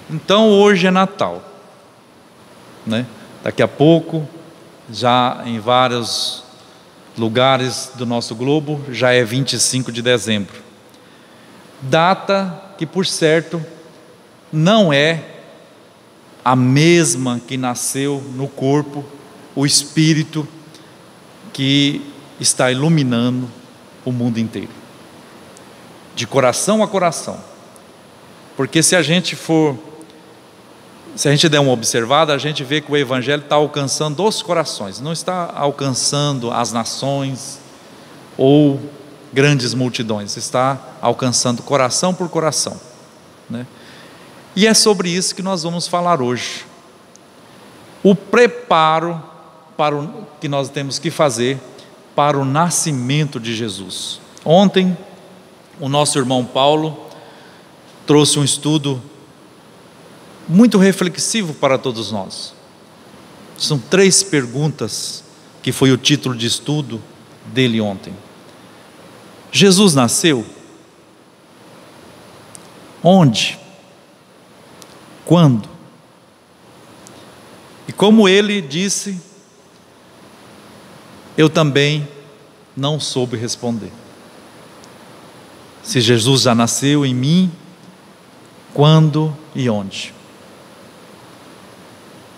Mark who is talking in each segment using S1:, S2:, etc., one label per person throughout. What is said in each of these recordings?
S1: Então hoje é Natal, né? Daqui a pouco, já em vários lugares do nosso globo, já é 25 de dezembro. Data que, por certo, não é a mesma que nasceu no corpo, o Espírito que está iluminando o mundo inteiro, de coração a coração. Porque se a gente der uma observada, a gente vê que o Evangelho está alcançando os corações, não está alcançando as nações ou grandes multidões, está alcançando coração por coração, né? E é sobre isso que nós vamos falar hoje. O preparo que nós temos que fazer para o nascimento de Jesus. Ontem, o nosso irmão Paulo trouxe um estudo muito reflexivo para todos nós. São 3 perguntas que foi o título de estudo dele ontem. Jesus nasceu? Onde? Quando? E como ele disse, eu também não soube responder. Se Jesus já nasceu em mim, quando e onde?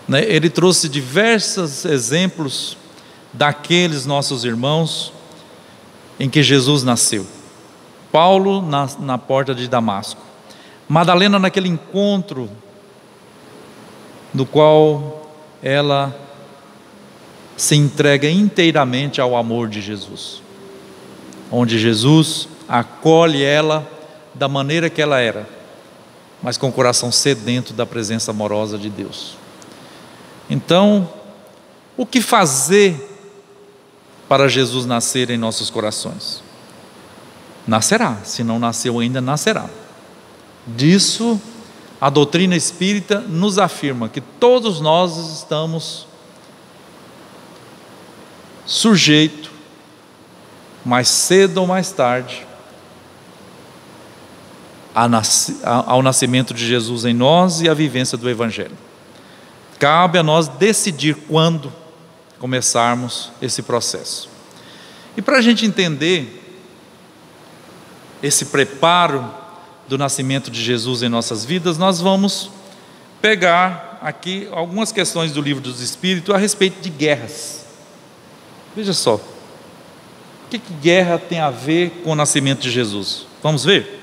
S1: Ele trouxe diversos exemplos daqueles nossos irmãos em que Jesus nasceu. Paulo na porta de Damasco, Madalena naquele encontro no qual ela se entrega inteiramente ao amor de Jesus, onde Jesus acolhe ela da maneira que ela era, mas com o coração sedento da presença amorosa de Deus. Então, o que fazer para Jesus nascer em nossos corações? Nascerá, se não nasceu ainda, nascerá. Disso, a doutrina espírita nos afirma que todos nós estamos sujeitos, mais cedo ou mais tarde, ao nascimento de Jesus em nós e à vivência do Evangelho. Cabe a nós decidir quando começarmos esse processo. E para a gente entender esse preparo do nascimento de Jesus em nossas vidas, nós vamos pegar aqui algumas questões do Livro dos Espíritos a respeito de guerras. Veja só, o que guerra tem a ver com o nascimento de Jesus? Vamos ver?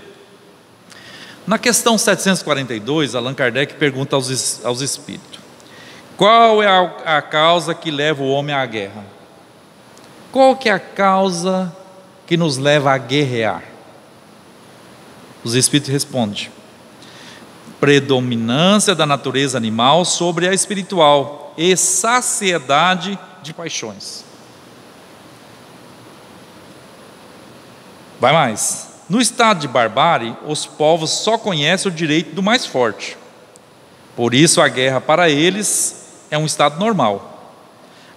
S1: Na questão 742, Allan Kardec pergunta aos espíritos: qual é a causa que leva o homem à guerra? Qual que é a causa que nos leva a guerrear? Os espíritos respondem: predominância da natureza animal sobre a espiritual e saciedade de paixões. Vai mais. No estado de barbárie, os povos só conhecem o direito do mais forte. Por isso a guerra para eles é um estado normal.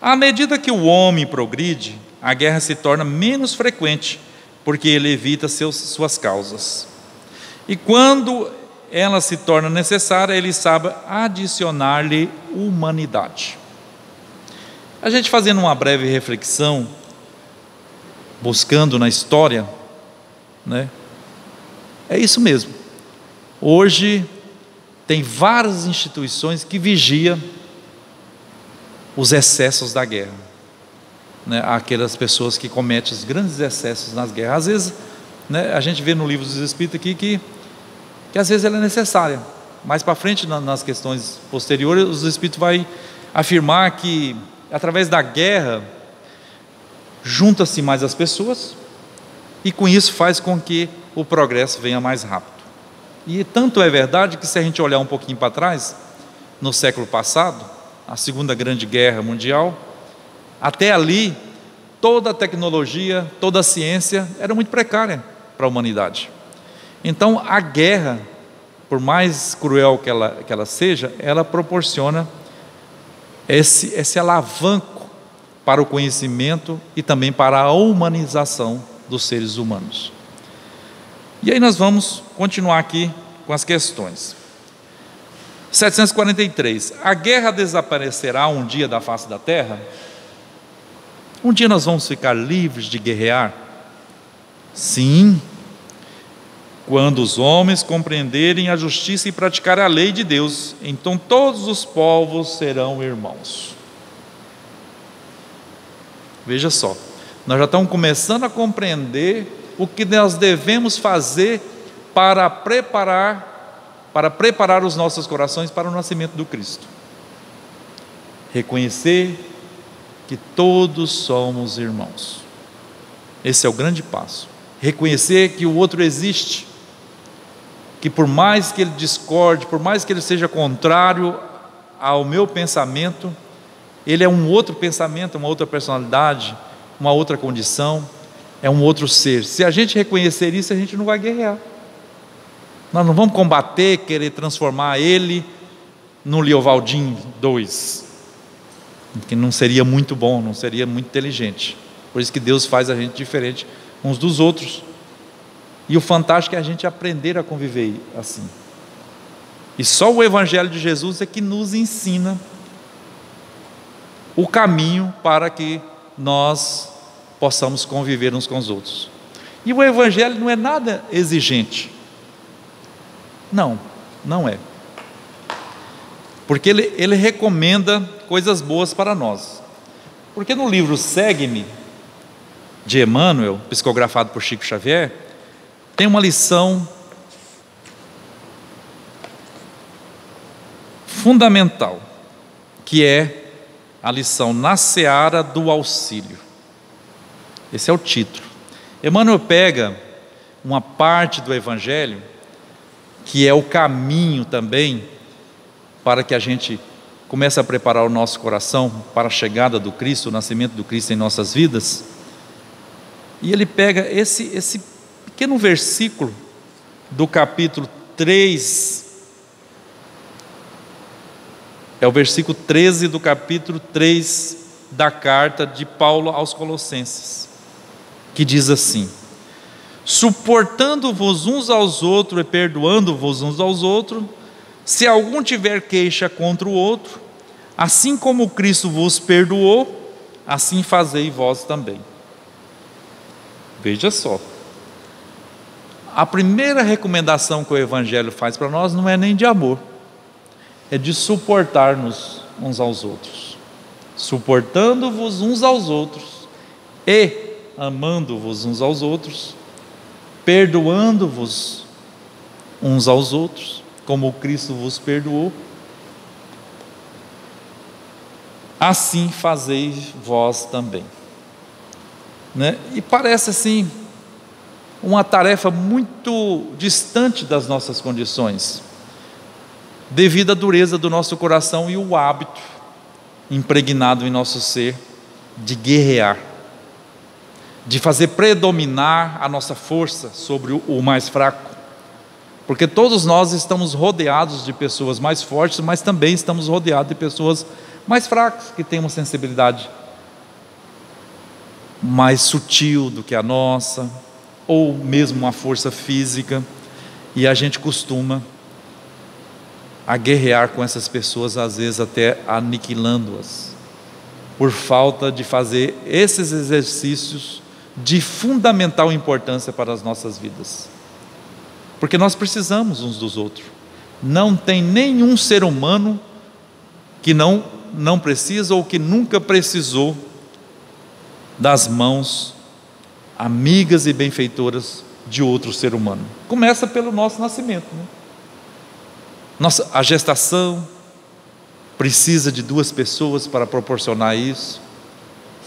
S1: À medida que o homem progride, a guerra se torna menos frequente, porque ele evita suas causas. E quando ela se torna necessária, ele sabe adicionar-lhe humanidade. A gente fazendo uma breve reflexão, buscando na história, né? É isso mesmo. Hoje tem várias instituições que vigiam os excessos da guerra, né? Aquelas pessoas que cometem os grandes excessos nas guerras. Às vezes, né, a gente vê no Livro dos Espíritos aqui que às vezes ela é necessária. Mais para frente, nas questões posteriores, os Espíritos vai afirmar que através da guerra junta-se mais as pessoas, e com isso faz com que o progresso venha mais rápido. E tanto é verdade que, se a gente olhar um pouquinho para trás, no século passado, a Segunda Grande Guerra Mundial, até ali, toda a tecnologia, toda a ciência era muito precária para a humanidade. Então a guerra, por mais cruel que ela seja, ela proporciona esse alavanco para o conhecimento e também para a humanização dos seres humanos. E aí nós vamos continuar aqui com as questões. 743. A guerra desaparecerá um dia da face da terra? Um dia nós vamos ficar livres de guerrear? Sim, quando os homens compreenderem a justiça e praticarem a lei de Deus, então todos os povos serão irmãos. Veja só, nós já estamos começando a compreender o que nós devemos fazer para preparar os nossos corações para o nascimento do Cristo. Reconhecer que todos somos irmãos. Esse é o grande passo. Reconhecer que o outro existe, que por mais que ele discorde, por mais que ele seja contrário ao meu pensamento, ele é um outro pensamento, uma outra personalidade, uma outra condição, é um outro ser. Se a gente reconhecer isso, a gente não vai guerrear. Nós não vamos combater, querer transformar ele no Leovaldim II, que não seria muito bom, não seria muito inteligente. Por isso que Deus faz a gente diferente uns dos outros. E o fantástico é a gente aprender a conviver assim. E só o Evangelho de Jesus é que nos ensina o caminho para que nós possamos conviver uns com os outros. E o Evangelho não é nada exigente. Não, não é. Porque ele recomenda coisas boas para nós. Porque no livro Segue-me, de Emmanuel, psicografado por Chico Xavier, tem uma lição fundamental, que é a lição na seara do auxílio. Esse é o título. Emmanuel pega uma parte do Evangelho, que é o caminho também, para que a gente comece a preparar o nosso coração para a chegada do Cristo, o nascimento do Cristo em nossas vidas. E ele pega esse pequeno versículo do capítulo 3, é o versículo 13 do capítulo 3 da carta de Paulo aos Colossenses, que diz assim: suportando-vos uns aos outros e perdoando-vos uns aos outros, se algum tiver queixa contra o outro, assim como Cristo vos perdoou, assim fazei vós também. Veja só, a primeira recomendação que o Evangelho faz para nós não é nem de amor, é de suportar-nos uns aos outros, suportando-vos uns aos outros e amando-vos uns aos outros, perdoando-vos uns aos outros, como Cristo vos perdoou, assim fazeis vós também. E parece assim uma tarefa muito distante das nossas condições, devido à dureza do nosso coração e o hábito impregnado em nosso ser de guerrear, de fazer predominar a nossa força sobre o mais fraco, porque todos nós estamos rodeados de pessoas mais fortes, mas também estamos rodeados de pessoas mais fracas, que têm uma sensibilidade mais sutil do que a nossa, ou mesmo uma força física, e a gente costuma a guerrear com essas pessoas, às vezes até aniquilando-as, por falta de fazer esses exercícios de fundamental importância para as nossas vidas, porque nós precisamos uns dos outros. Não tem nenhum ser humano que não precisa ou que nunca precisou das mãos amigas e benfeitoras de outro ser humano. Começa pelo nosso nascimento, a gestação precisa de duas pessoas para proporcionar isso.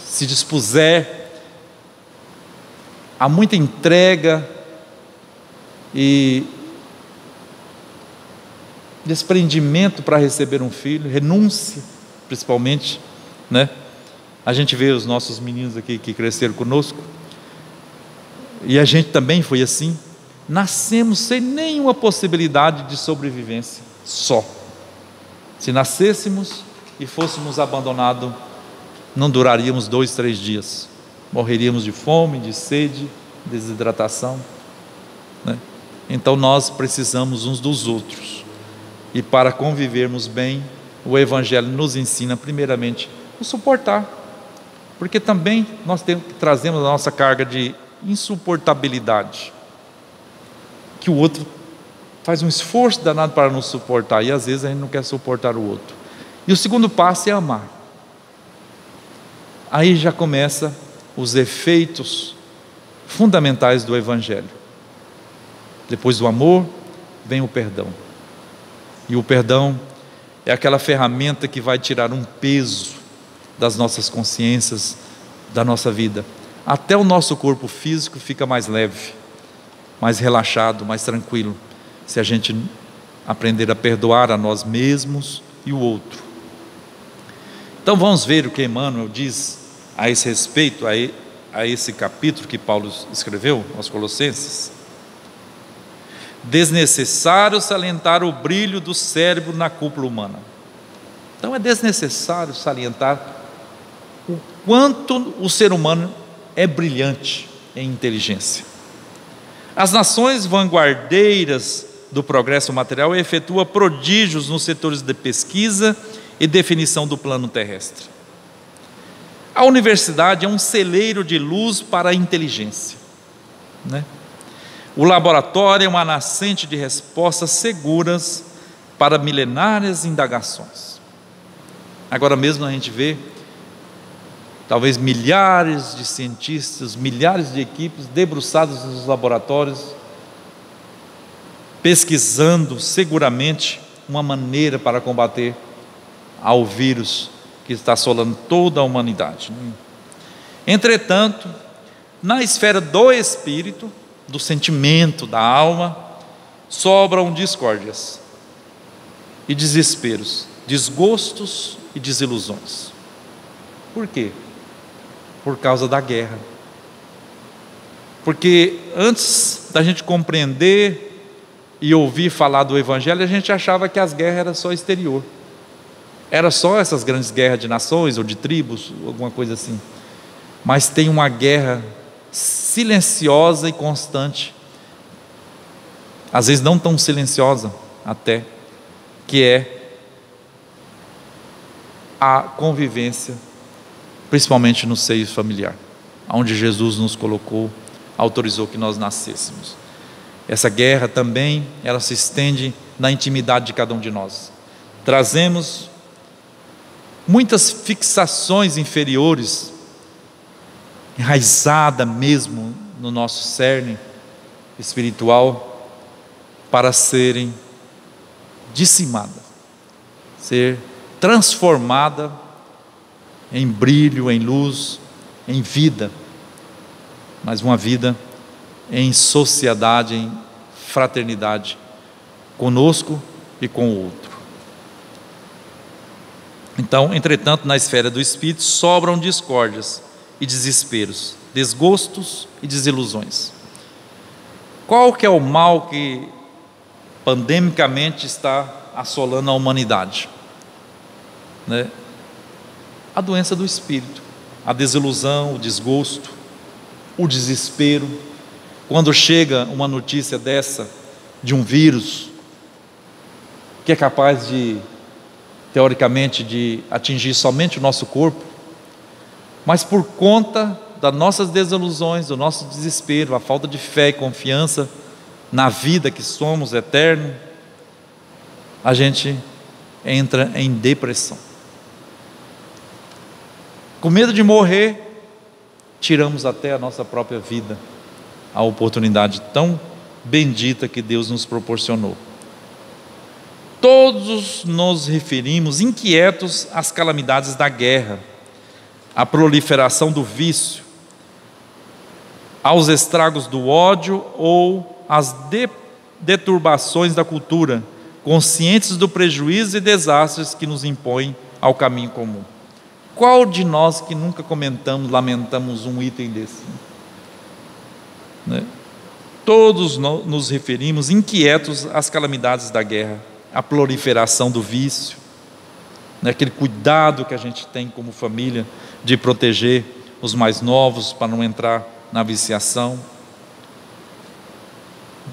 S1: Se dispuser a muita entrega e desprendimento para receber um filho, renúncia principalmente, A gente vê os nossos meninos aqui que cresceram conosco, e a gente também foi assim. Nascemos sem nenhuma possibilidade de sobrevivência, só. Se nascêssemos e fôssemos abandonados, não duraríamos 2, 3 dias, morreríamos de fome, de sede, desidratação, Então nós precisamos uns dos outros, E para convivermos bem, o Evangelho nos ensina, primeiramente, a suportar. Porque também nós trazemos a nossa carga de insuportabilidade, que o outro faz um esforço danado para nos suportar, e às vezes a gente não quer suportar o outro. E o segundo passo é amar. Aí já começa os efeitos fundamentais do Evangelho. Depois do amor, vem o perdão. E o perdão é aquela ferramenta que vai tirar um peso das nossas consciências, da nossa vida. Até o nosso corpo físico fica mais leve, mais relaxado, mais tranquilo, se a gente aprender a perdoar a nós mesmos e o outro. Então vamos ver o que Emmanuel diz a esse respeito, a esse capítulo que Paulo escreveu aos Colossenses. Desnecessário salientar o brilho do cérebro na cúpula humana. Então é desnecessário salientar o quanto o ser humano é brilhante em inteligência. As nações vanguardeiras do progresso material efetuam prodígios nos setores de pesquisa e definição do plano terrestre. A universidade é um celeiro de luz para a inteligência, né? O laboratório é uma nascente de respostas seguras para milenárias indagações. Agora mesmo a gente vê talvez milhares de cientistas, milhares de equipes debruçadas nos laboratórios, pesquisando seguramente uma maneira para combater ao vírus que está assolando toda a humanidade. Entretanto, na esfera do espírito, do sentimento, da alma, sobram discórdias e desesperos, desgostos e desilusões. Por quê? Por causa da guerra. Porque antes da gente compreender e ouvir falar do Evangelho, a gente achava que as guerras eram só exterior. Era só essas grandes guerras de nações ou de tribos, alguma coisa assim. Mas tem uma guerra silenciosa e constante, às vezes não tão silenciosa até, que é a convivência, principalmente no seio familiar, onde Jesus nos colocou, autorizou que nós nascêssemos. Essa guerra também, ela se estende na intimidade de cada um de nós. Trazemos muitas fixações inferiores, enraizada mesmo no nosso cerne espiritual, para serem dizimadas, ser transformada em brilho, em luz, em vida, mas uma vida em sociedade, em fraternidade, conosco e com o outro. Então, entretanto, na esfera do espírito sobram discórdias e desesperos, desgostos e desilusões. Qual que é o mal que pandemicamente está assolando a humanidade? Né? A doença do espírito, a desilusão, o desgosto, o desespero. Quando chega uma notícia dessa, de um vírus, que é capaz de, teoricamente, de atingir somente o nosso corpo, mas por conta das nossas desilusões, do nosso desespero, a falta de fé e confiança na vida que somos eterno, a gente entra em depressão. Com medo de morrer, tiramos até a nossa própria vida, a oportunidade tão bendita que Deus nos proporcionou. Todos nos referimos inquietos às calamidades da guerra, à proliferação do vício, aos estragos do ódio ou às deturbações da cultura, conscientes do prejuízo e desastres que nos impõem ao caminho comum. Qual de nós que nunca lamentamos um item desse? Né? Todos nos referimos inquietos às calamidades da guerra, à proliferação do vício, né? Aquele cuidado que a gente tem como família de proteger os mais novos para não entrar na viciação,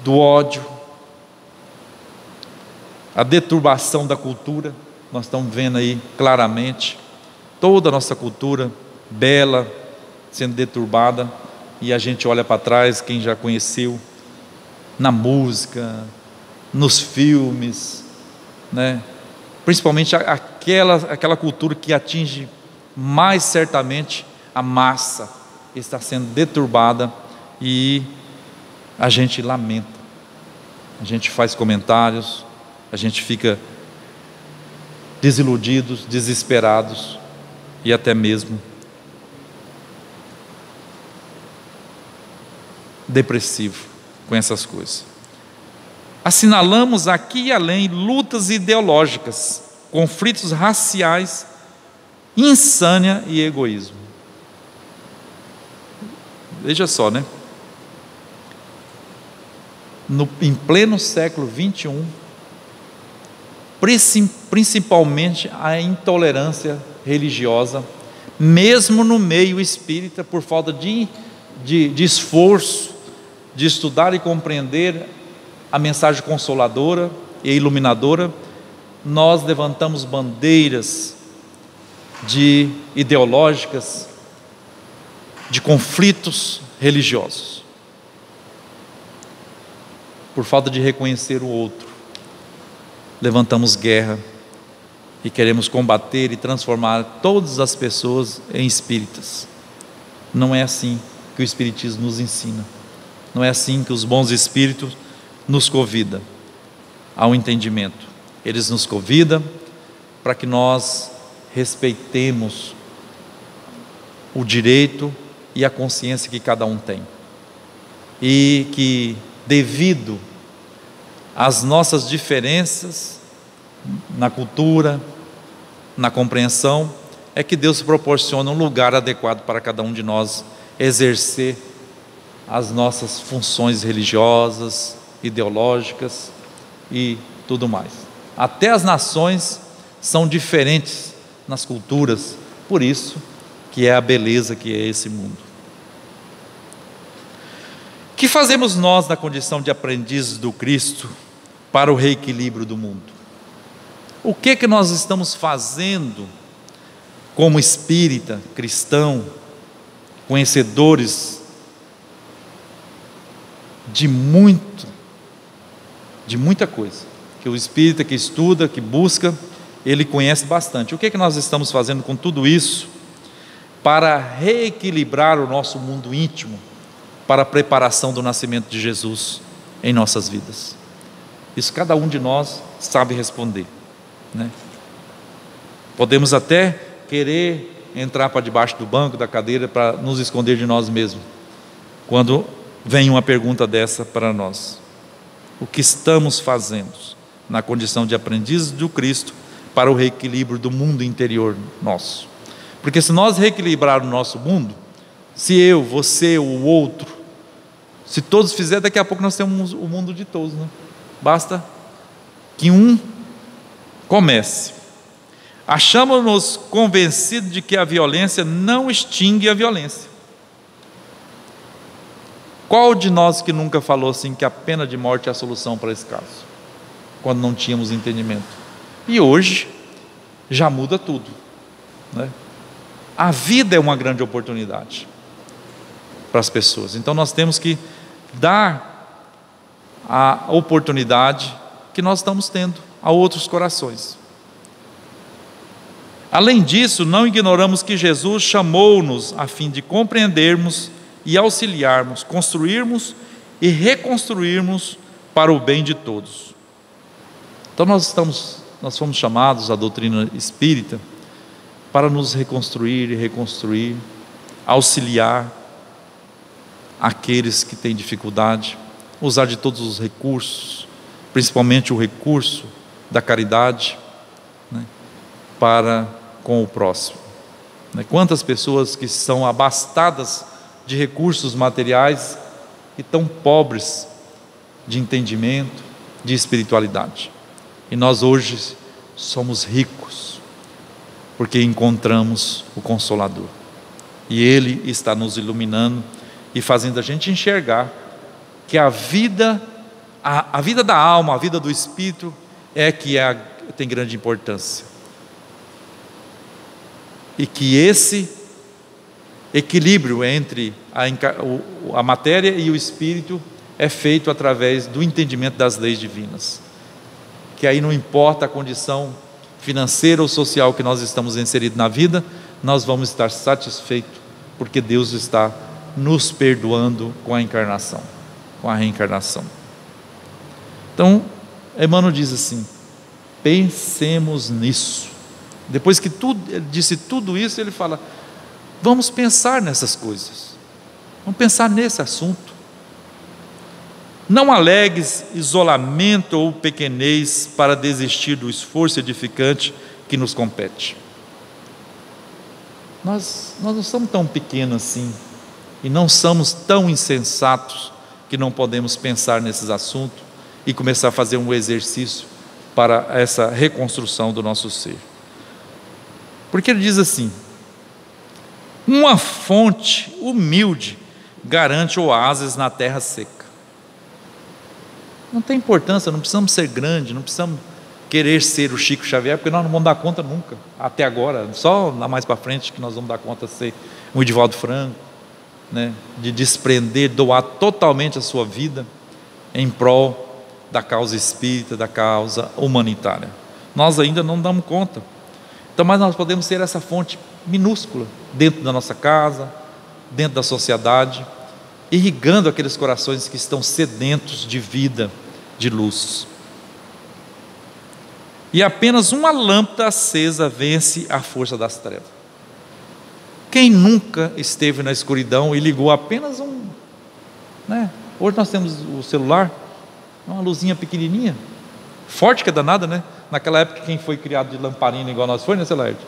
S1: do ódio, a deturbação da cultura. Nós estamos vendo aí claramente toda a nossa cultura bela sendo deturbada, e a gente olha para trás, quem já conheceu, na música, nos filmes, né? Principalmente aquela cultura que atinge mais certamente a massa, está sendo deturbada, e a gente lamenta, a gente faz comentários, a gente fica desiludidos, desesperados e até mesmo depressivo com essas coisas. Assinalamos aqui e além lutas ideológicas, conflitos raciais, insânia e egoísmo. Veja só, né? Em pleno século 21, principalmente a intolerância religiosa, mesmo no meio espírita, por falta de esforço de estudar e compreender a mensagem consoladora e iluminadora, nós levantamos bandeiras ideológicas de conflitos religiosos, por falta de reconhecer o outro. Levantamos guerra e queremos combater e transformar todas as pessoas em espíritas. Não é assim que o Espiritismo nos ensina. Não é assim que os bons espíritos nos convidam ao entendimento. Eles nos convidam para que nós respeitemos o direito e a consciência que cada um tem, e que, devido às nossas diferenças na cultura, na compreensão, é que Deus proporciona um lugar adequado para cada um de nós exercer as nossas funções religiosas, ideológicas e tudo mais. Até as nações são diferentes nas culturas, por isso que é a beleza que é esse mundo. O que fazemos nós na condição de aprendizes do Cristo para o reequilíbrio do mundo? O que nós estamos fazendo como espírita, cristão, conhecedores de muita coisa, que o espírita que estuda, que busca, ele conhece bastante. O que nós estamos fazendo com tudo isso para reequilibrar o nosso mundo íntimo, para a preparação do nascimento de Jesus em nossas vidas? Isso cada um de nós sabe responder, né? Podemos até querer entrar para debaixo do banco, da cadeira, para nos esconder de nós mesmos, quando vem uma pergunta dessa para nós. O que estamos fazendo na condição de aprendizes do Cristo para o reequilíbrio do mundo interior nosso? Porque se nós reequilibrar o nosso mundo, se eu, você, o outro, se todos fizerem, daqui a pouco nós temos o mundo de todos, né? Basta que um comece. Achamos-nos convencidos de que a violência não extingue a violência. Qual de nós que nunca falou assim que a pena de morte é a solução para esse caso, quando não tínhamos entendimento? E hoje já muda tudo, né? A vida é uma grande oportunidade para as pessoas, então nós temos que dar a oportunidade que nós estamos tendo a outros corações. Além disso, não ignoramos que Jesus chamou-nos a fim de compreendermos e auxiliarmos, construirmos e reconstruirmos para o bem de todos. Então nós fomos chamados à doutrina espírita para nos reconstruir e reconstruir, auxiliar aqueles que têm dificuldade, usar de todos os recursos, principalmente o recurso da caridade, né, para com o próximo. Quantas pessoas que são abastadas de recursos materiais e tão pobres de entendimento, de espiritualidade. E nós hoje somos ricos, porque encontramos o Consolador. E Ele está nos iluminando e fazendo a gente enxergar que a vida da alma, a vida do Espírito, tem grande importância. E que esse equilíbrio entre a matéria e o espírito é feito através do entendimento das leis divinas. Que aí não importa a condição financeira ou social que nós estamos inseridos na vida, nós vamos estar satisfeitos, porque Deus está nos perdoando com a encarnação, com a reencarnação. Então, Emmanuel diz assim: pensemos nisso. Depois que ele disse tudo isso, ele fala: vamos pensar nessas coisas, vamos pensar nesse assunto. Não alegues isolamento ou pequenez para desistir do esforço edificante que nos compete. Nós não somos tão pequenos assim, e não somos tão insensatos que não podemos pensar nesses assuntos e começar a fazer um exercício para essa reconstrução do nosso ser. Porque ele diz assim: uma fonte humilde garante oásis na terra seca. Não tem importância, não precisamos ser grandes, não precisamos querer ser o Chico Xavier, porque nós não vamos dar conta nunca, até agora, só lá mais para frente que nós vamos dar conta de ser um Edivaldo Franco, né? De desprender, doar totalmente a sua vida em prol da causa espírita, da causa humanitária. Nós ainda não damos conta. Então, mas nós podemos ser essa fonte minúscula dentro da nossa casa, dentro da sociedade, irrigando aqueles corações que estão sedentos de vida, de luz. E apenas uma lâmpada acesa vence a força das trevas. Quem nunca esteve na escuridão e ligou apenas hoje nós temos o celular, uma luzinha pequenininha, forte que é danada, né? Naquela época, quem foi criado de lamparina igual nós foi, né, Celeste?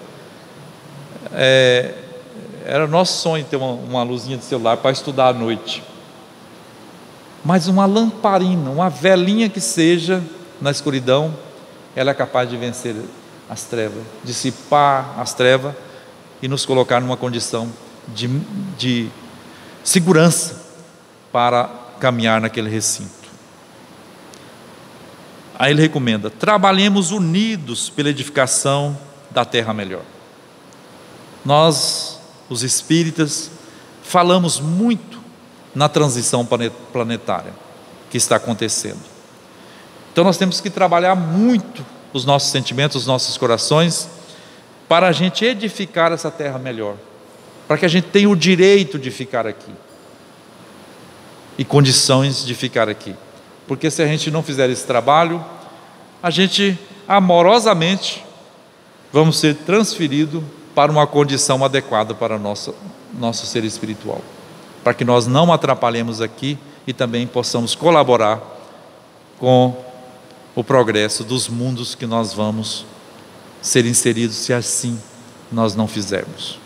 S1: Era o nosso sonho ter uma luzinha de celular para estudar à noite. Mas uma lamparina, uma velinha que seja na escuridão, ela é capaz de vencer as trevas, dissipar as trevas e nos colocar numa condição de segurança para caminhar naquele recinto. Aí ele recomenda: trabalhemos unidos pela edificação da terra melhor. Nós, os espíritas, falamos muito na transição planetária que está acontecendo. Então nós temos que trabalhar muito os nossos sentimentos, os nossos corações, para a gente edificar essa terra melhor, para que a gente tenha o direito de ficar aqui e condições de ficar aqui. Porque se a gente não fizer esse trabalho, a gente amorosamente vamos ser transferidos para uma condição adequada para o nosso ser espiritual, para que nós não atrapalhemos aqui e também possamos colaborar com o progresso dos mundos que nós vamos ser inseridos, se assim nós não fizermos.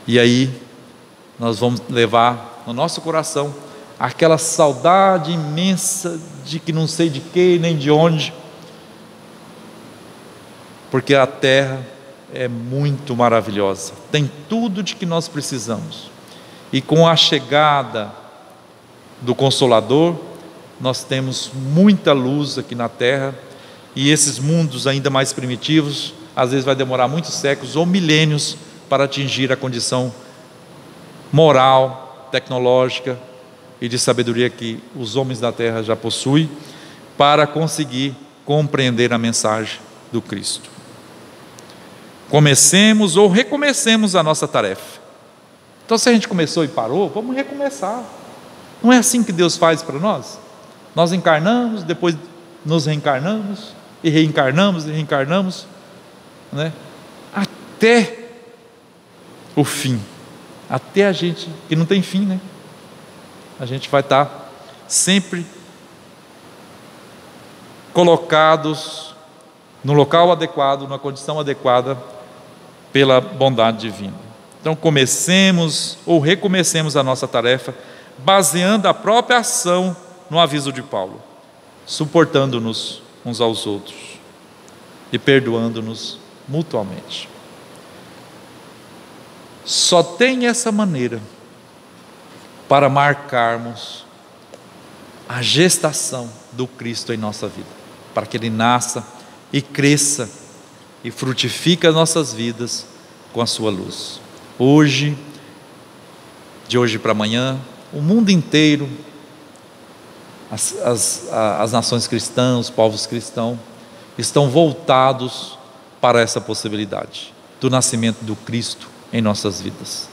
S1: E aí nós vamos levar no nosso coração aquela saudade imensa de que não sei de que nem de onde, porque a terra é muito maravilhosa, tem tudo de que nós precisamos, e com a chegada do Consolador nós temos muita luz aqui na terra, e esses mundos ainda mais primitivos às vezes vai demorar muitos séculos ou milênios para atingir a condição moral, tecnológica e de sabedoria que os homens da terra já possuem, para conseguir compreender a mensagem do Cristo. Comecemos ou recomecemos a nossa tarefa. Então, se a gente começou e parou, vamos recomeçar. Não é assim que Deus faz para nós? Nós encarnamos, depois nos reencarnamos, e reencarnamos, né? Até o fim, até a gente, que não tem fim, né? A gente vai estar sempre colocados no local adequado, na condição adequada, pela bondade divina. Então comecemos ou recomecemos a nossa tarefa, baseando a própria ação no aviso de Paulo, suportando-nos uns aos outros e perdoando-nos mutuamente. Só tem essa maneira para marcarmos a gestação do Cristo em nossa vida. para que Ele nasça e cresça e frutifique as nossas vidas com a sua luz. Hoje, de hoje para amanhã, o mundo inteiro, as nações cristãs, os povos cristãos, estão voltados para essa possibilidade do nascimento do Cristo em nossas vidas.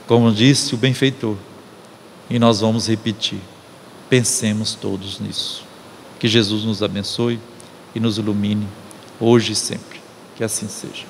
S1: Como disse o benfeitor, e nós vamos repetir, pensemos todos nisso. Que Jesus nos abençoe e nos ilumine, hoje e sempre. Que assim seja.